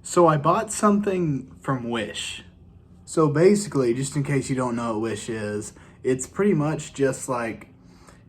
So I bought something from Wish. So basically, just in case you don't know what Wish is, it's pretty much just like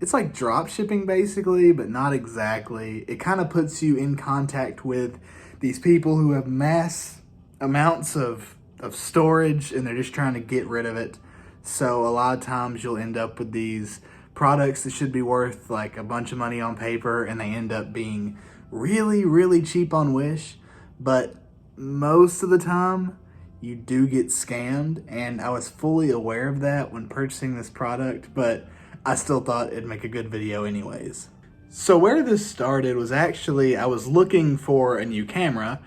it's like drop shipping basically, but not exactly. It kind of puts you in contact with these people who have mass amounts of storage and they're just trying to get rid of it. So a lot of times you'll end up with these products that should be worth like a bunch of money on paper and they end up being really, really cheap on Wish. But most of the time, you do get scammed, and I was fully aware of that when purchasing this product, but I still thought it'd make a good video anyways. So where this started was actually I was looking for a new camera,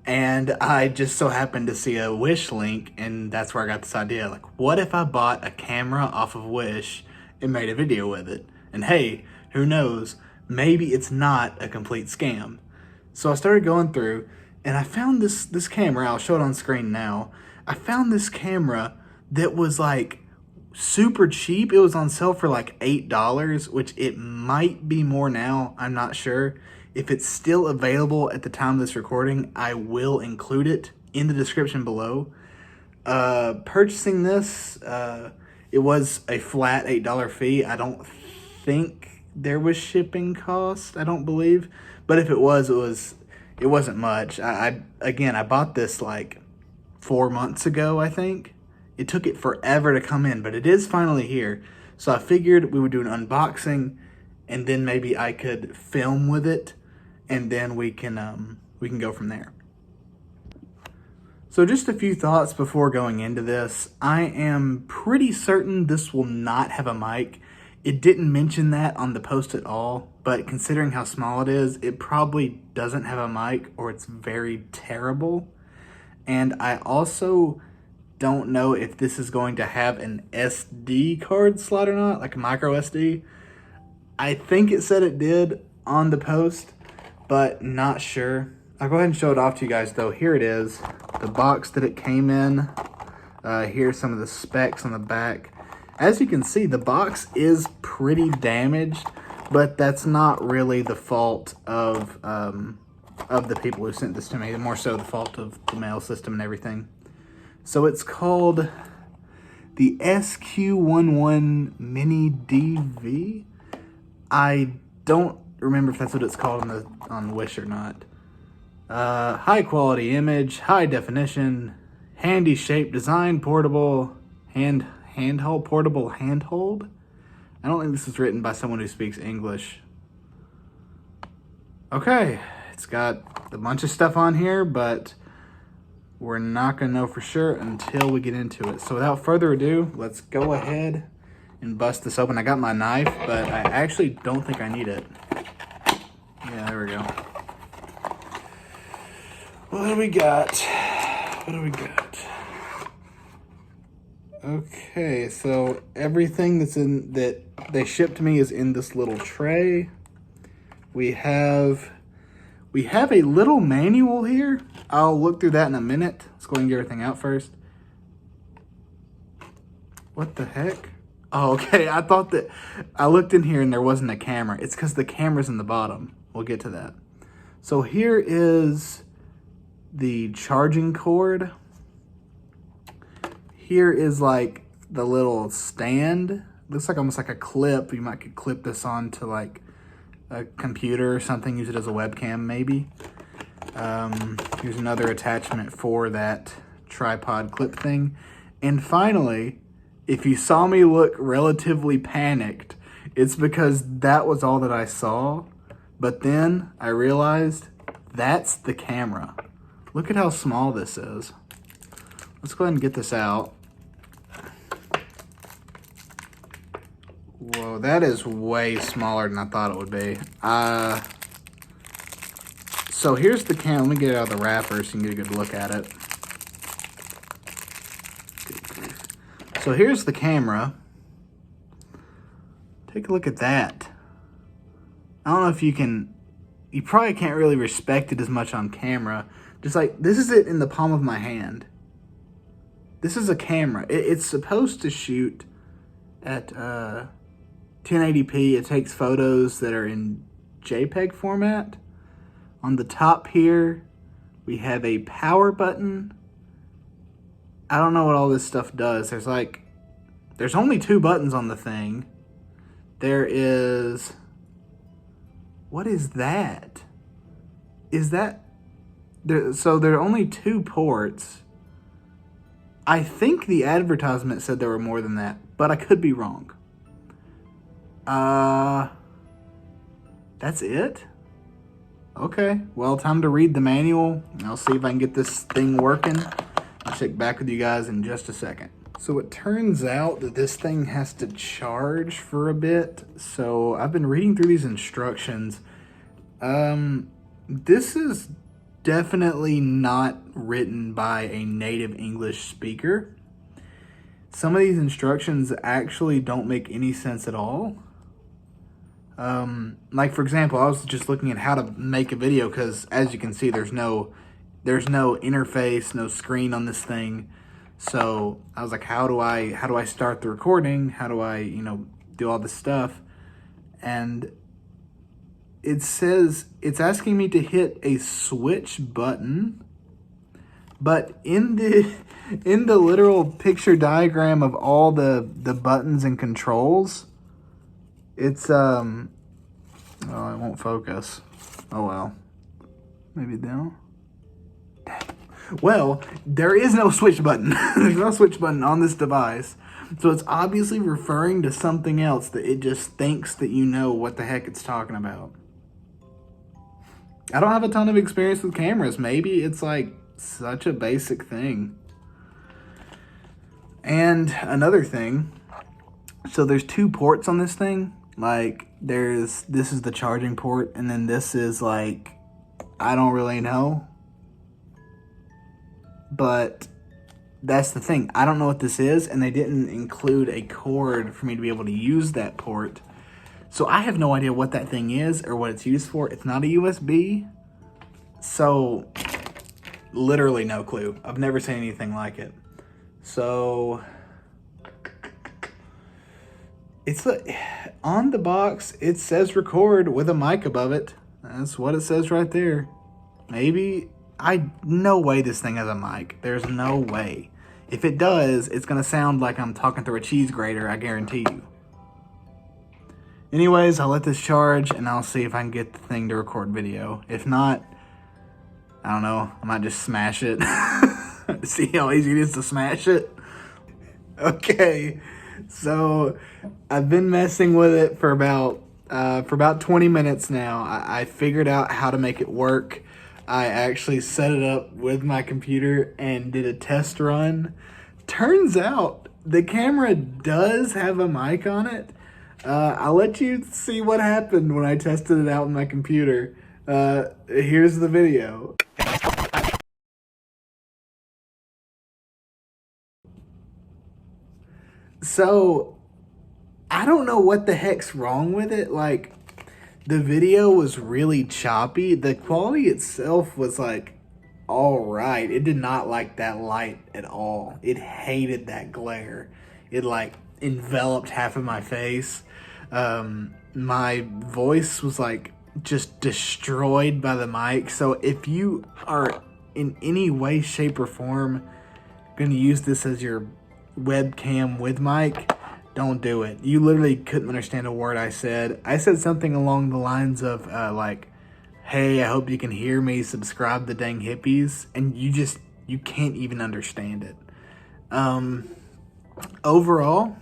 and I just so happened to see a Wish link, and that's where I got this idea. Like, what if I bought a camera off of Wish and made a video with it? And hey, who knows, maybe it's not a complete scam. So I started going through, and I found this camera. I'll show it on screen now. I found this camera that was like super cheap. It was on sale for like $8, which it might be more now. I'm not sure. If it's still available at the time of this recording, I will include it in the description below. Purchasing this, it was a flat $8 fee. I don't think there was shipping cost. I don't believe, but if it wasn't much. I bought this like 4 months ago, I think. It took it forever to come in, but it is finally here. So I figured we would do an unboxing, and then maybe I could film with it, and then we can go from there. So just a few thoughts before going into this. I am pretty certain this will not have a mic. It didn't mention that on the post at all, but considering how small it is, it probably doesn't have a mic or it's very terrible. And I also don't know if this is going to have an SD card slot or not, like a micro SD. I think it said it did on the post, but not sure. I'll go ahead and show it off to you guys though. Here it is, the box that it came in. Here's some of the specs on the back. As you can see, the box is pretty damaged, but that's not really the fault of the people who sent this to me. More so the fault of the mail system and everything. So it's called the SQ11 Mini DV. I don't remember if that's what it's called on Wish or not. High quality image, high definition, handy shape design, portable portable handhold. I don't think this is written by someone who speaks English. Okay, it's got a bunch of stuff on here, but we're not gonna know for sure until we get into it. So without further ado, let's go ahead and bust this open. I got my knife, but I actually don't think I need it. Yeah, there we go. What do we got? What do we got? Okay, so everything that they shipped to me is in this little tray. We have a little manual here. I'll look through that in a minute. Let's go ahead and get everything out first. What the heck? Oh, okay, I thought that I looked in here and there wasn't a camera. It's because the camera's in the bottom. We'll get to that. So here is the charging cord. Here is like the little stand. Looks like almost like a clip. You might could clip this onto like a computer or something, use it as a webcam maybe. Here's another attachment for that tripod clip thing. And finally, if you saw me look relatively panicked, it's because that was all that I saw. But then I realized that's the camera. Look at how small this is. Let's go ahead and get this out. Whoa, that is way smaller than I thought it would be. So here's the camera. Let me get it out of the wrapper so you can get a good look at it. So here's the camera. Take a look at that. I don't know if you probably can't really respect it as much on camera. Just like, this is it in the palm of my hand. This is a camera. It's supposed to shoot at 1080p. It takes photos that are in JPEG format. On the top here, We have a power button. I don't know what all this stuff does. There's only 2 buttons on the thing. There is, what is that? Is that, so there are only 2 ports. I think the advertisement said there were more than that, but I could be wrong. That's it? Okay, well, time to read the manual. I'll see if I can get this thing working. I'll check back with you guys in just a second. So it turns out that this thing has to charge for a bit. So I've been reading through these instructions. This is definitely not written by a native English speaker. Some of these instructions actually don't make any sense at all. Like for example, I was just looking at how to make a video because as you can see, there's no interface, no screen on this thing. So I was like, how do I start the recording? How do I, do all this stuff? And it says it's asking me to hit a switch button, but in the literal picture diagram of all the buttons and controls, it's oh, it won't focus. Oh well. Maybe down. Well, there is no switch button. There's no switch button on this device. So it's obviously referring to something else that it just thinks that you know what the heck it's talking about. I don't have a ton of experience with cameras. Maybe it's like such a basic thing. And another thing, so there's 2 ports on this thing. Like this is the charging port, and then this is like, I don't really know. But that's the thing. I don't know what this is, and they didn't include a cord for me to be able to use that port. So I have no idea what that thing is or what it's used for. It's not a USB. So literally no clue. I've never seen anything like it. So it's on the box, it says record with a mic above it. That's what it says right there. Maybe, no way this thing has a mic. There's no way. If it does, it's gonna sound like I'm talking through a cheese grater, I guarantee you. Anyways, I'll let this charge and I'll see if I can get the thing to record video. If not, I don't know, I might just smash it. See how easy it is to smash it? Okay, so I've been messing with it for about 20 minutes now. I figured out how to make it work. I actually set it up with my computer and did a test run. Turns out the camera does have a mic on it. I'll let you see what happened when I tested it out on my computer. Here's the video. So, I don't know what the heck's wrong with it. Like, the video was really choppy. The quality itself was like, alright. It did not like that light at all. It hated that glare. It like enveloped half of my face. My voice was like just destroyed by the mic. So if you are in any way, shape, or form going to use this as your webcam with mic, don't do it. You literally couldn't understand a word I said. I said something along the lines of like, hey, I hope you can hear me, subscribe to Dang Hippies, and you can't even understand it. Overall,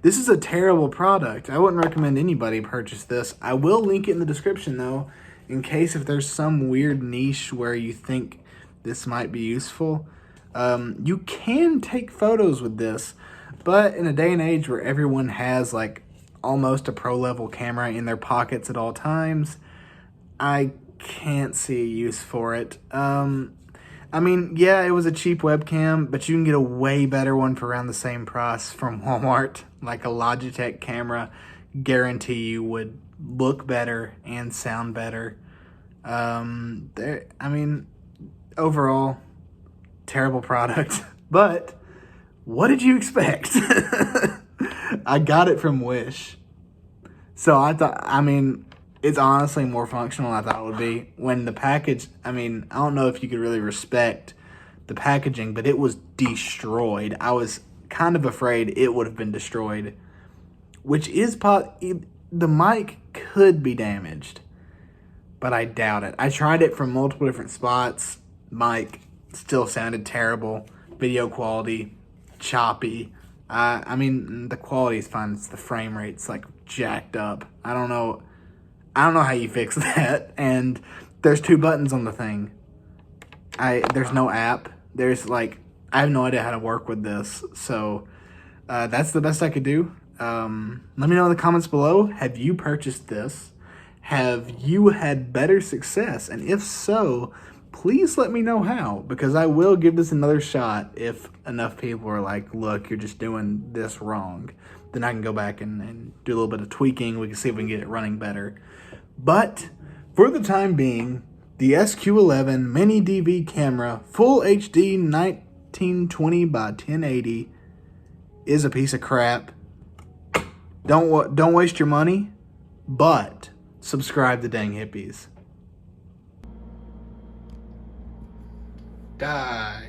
this is a terrible product. I wouldn't recommend anybody purchase this. I will link it in the description though, in case if there's some weird niche where you think this might be useful. You can take photos with this, but in a day and age where everyone has like almost a pro level camera in their pockets at all times, I can't see a use for it. I mean, yeah, it was a cheap webcam, but you can get a way better one for around the same price from Walmart. Like a Logitech camera, guarantee you would look better and sound better. I mean, overall, terrible product. But what did you expect? I got it from Wish. So I thought, I mean, It's honestly more functional than I thought it would be. When the package, I mean, I don't know if you could really respect the packaging, but it was destroyed. I was kind of afraid it would have been destroyed, which is the mic could be damaged, but I doubt it. I tried it from multiple different spots. Mic still sounded terrible. Video quality, choppy. I mean, the quality is fine. It's the frame rate's like jacked up. I don't know how you fix that. And there's 2 buttons on the thing. There's no app. I have no idea how to work with this. So that's the best I could do. Let me know in the comments below. Have you purchased this? Have you had better success? And if so, please let me know how, because I will give this another shot if enough people are like, look, you're just doing this wrong. Then I can go back and do a little bit of tweaking. We can see if we can get it running better. But for the time being, the SQ11 Mini DV camera, Full HD 1920 by 1080 is a piece of crap. Don't waste your money, but subscribe to Dang Hippies. Die.